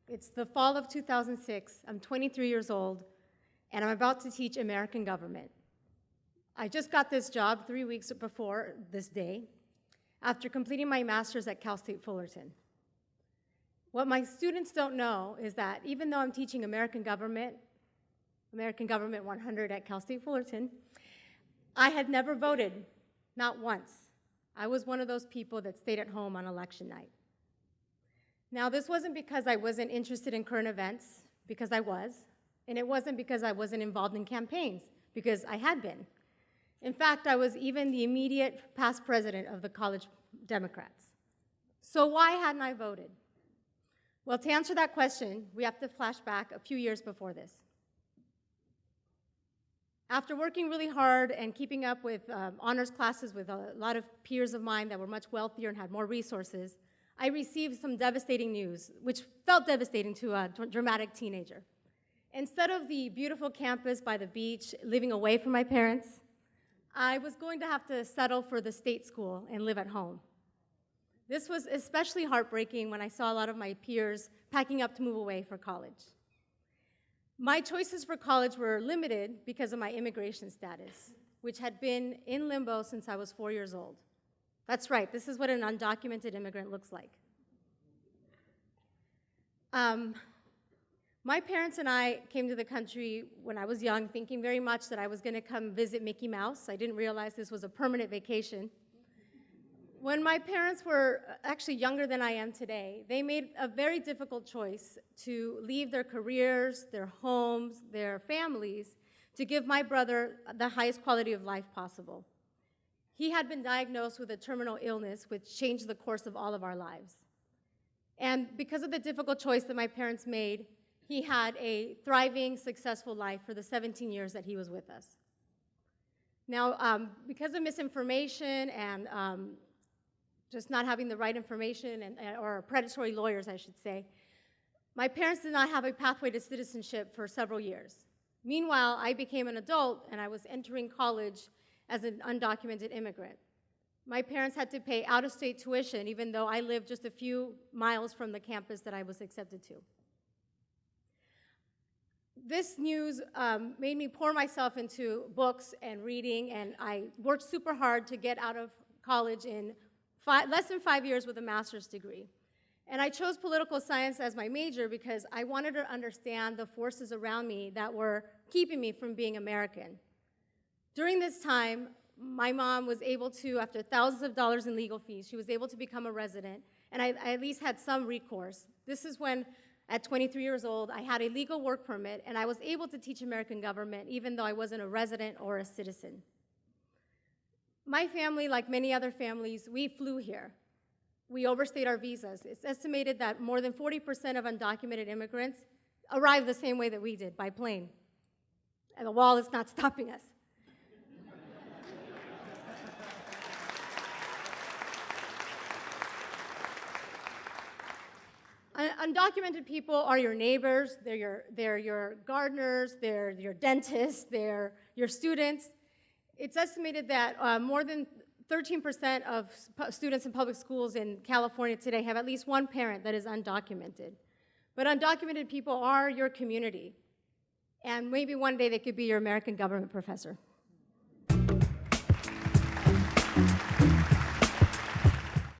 It's the fall of 2006. I'm 23 years old, and I'm about to teach American government. I just got this job 3 weeks before this day, after completing my master's at Cal State Fullerton. What my students don't know is that even though I'm teaching American Government 100 at Cal State Fullerton, I had never voted, not once. I was one of those people that stayed at home on election night. Now, this wasn't because I wasn't interested in current events, because I was, and it wasn't because I wasn't involved in campaigns, because I had been. In fact, I was even the immediate past president of the College Democrats. So why hadn't I voted? Well, to answer that question, we have to flash back a few years before this. After working really hard and keeping up with honors classes with a lot of peers of mine that were much wealthier and had more resources, I received some devastating news, which felt devastating to a dramatic teenager. Instead of the beautiful campus by the beach, living away from my parents, I was going to have to settle for the state school and live at home. This was especially heartbreaking when I saw a lot of my peers packing up to move away for college. My choices for college were limited because of my immigration status, which had been in limbo since I was 4 years old. That's right, this is what an undocumented immigrant looks like. My parents and I came to the country when I was young, thinking very much that I was going to come visit Mickey Mouse. I didn't realize this was a permanent vacation. When my parents were actually younger than I am today, they made a very difficult choice to leave their careers, their homes, their families, to give my brother the highest quality of life possible. He had been diagnosed with a terminal illness which changed the course of all of our lives. And because of the difficult choice that my parents made, he had a thriving, successful life for the 17 years that he was with us. Now, because of misinformation and just not having the right information, or predatory lawyers, I should say, my parents did not have a pathway to citizenship for several years. Meanwhile, I became an adult, and I was entering college as an undocumented immigrant. My parents had to pay out-of-state tuition, even though I lived just a few miles from the campus that I was accepted to. This news made me pour myself into books and reading, and I worked super hard to get out of college in less than 5 years with a master's degree. And I chose political science as my major because I wanted to understand the forces around me that were keeping me from being American. During this time, my mom was able to, after thousands of dollars in legal fees, she was able to become a resident, and I at least had some recourse. This is when, at 23 years old, I had a legal work permit, and I was able to teach American government, even though I wasn't a resident or a citizen. My family, like many other families, we flew here. We overstayed our visas. It's estimated that more than 40% of undocumented immigrants arrived the same way that we did, by plane. And the wall is not stopping us. Undocumented people are your neighbors, they're your gardeners, they're your dentists, they're your students. It's estimated that more than 13% of students in public schools in California today have at least one parent that is undocumented. But undocumented people are your community, and maybe one day they could be your American government professor.